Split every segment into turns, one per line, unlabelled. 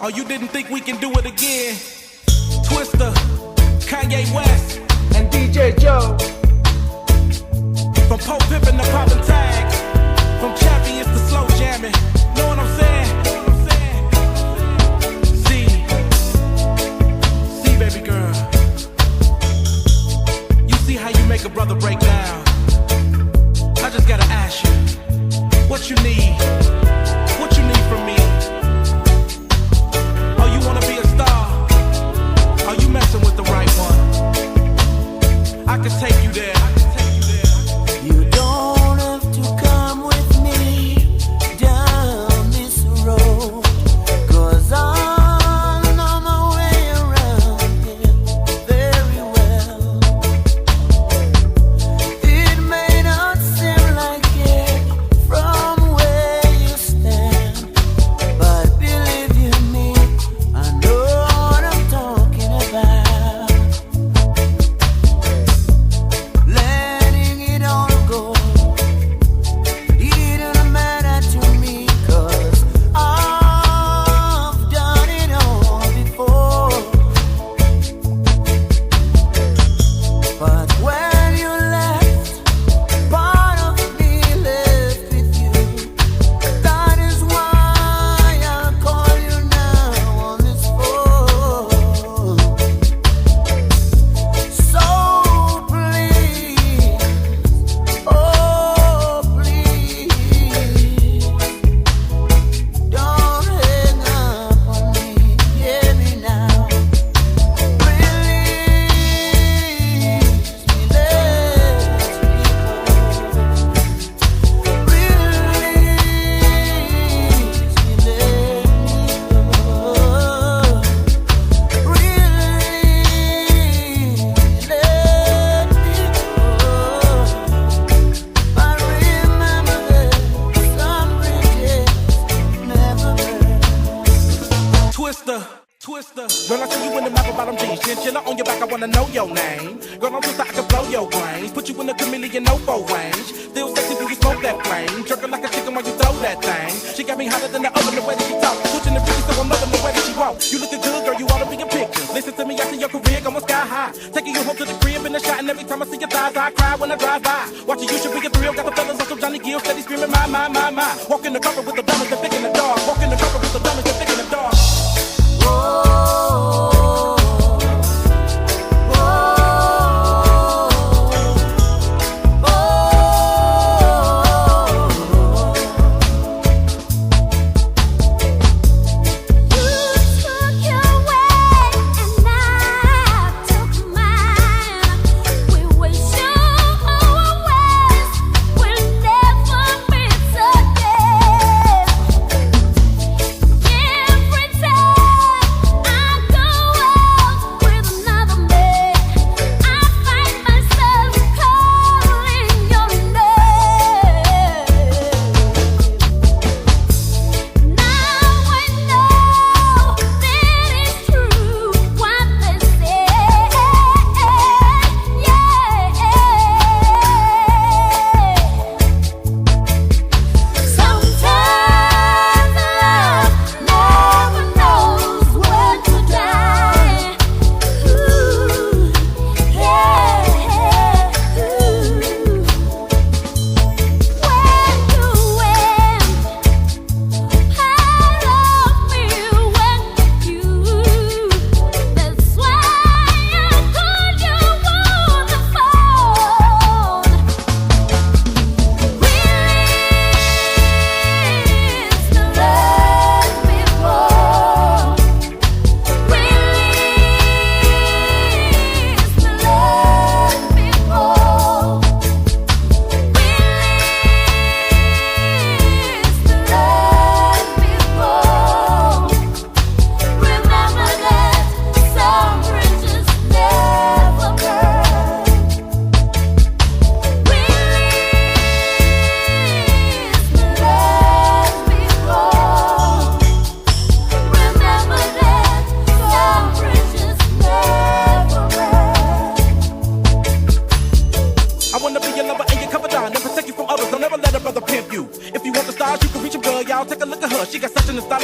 Oh, you didn't think we can do it again? Twister, Kanye West, and DJ Joe. From Pope Pippin to Poppin' Tags, from champions to slow jamming. Know what I'm saying? See, baby girl. You see how you make a brother break down? I just gotta ask you, what you need? What you need from me? Oh, you wanna be a star? Oh, you messing with the right one. I can take you there.
You don't have to come with me down this road, 'cause I know my way around here very well. It may not seem like it from where you stand, but believe you me, I know what I'm talking about. Letting it all go, it don't matter to me, 'cause I've done it all before. But when you left, part of me left with you. That is why I call you now on this phone. So please, oh please, don't hang up on me. Hear me now. Release me, let me go. Release me, let me go. Release me, let me go. I remember that some bridges never burn.
Twister. Girl, I see you in the map bottom jeans. Chinchilla on your back, I wanna know your name. Girl, I'm Twister, I can blow your brains. Put you in the chameleon no-fo range. Feel sexy when you smoke that flame. Jerking like a chicken while you throw that thing. She got me hotter than the oven, the way that she talk. Switching the freaky, so I'm loving the way that she walk. You looking good, girl, you ought to be in pictures. Listen to me, I see your career going sky high. Taking you home to the crib in the shot, and every time I see your thighs, I cry when I drive by. Watching you should be a thrill. Got the fellas on some Johnny Gill, steady screaming, my. Walk in the cover with the dumbest, they're thick in the dark. Walk in the cover with the dumbest, they're thick in the dark.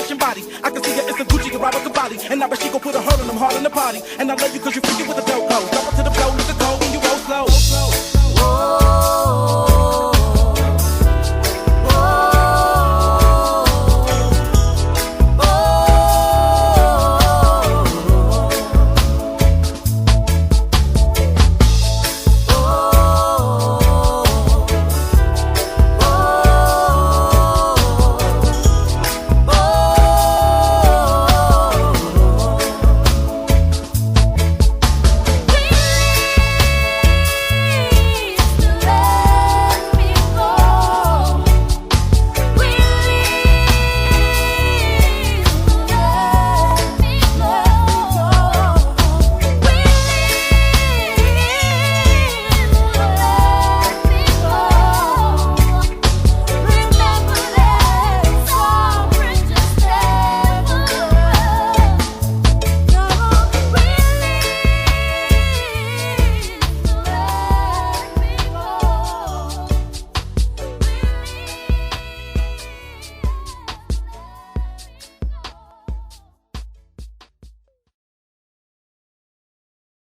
stylish and body. I can see her, it's a Gucci, a Robert Cavalli. And I bet she gon' put a hurt on them hard in the party. And I love you cause you freaking with the dope hoes.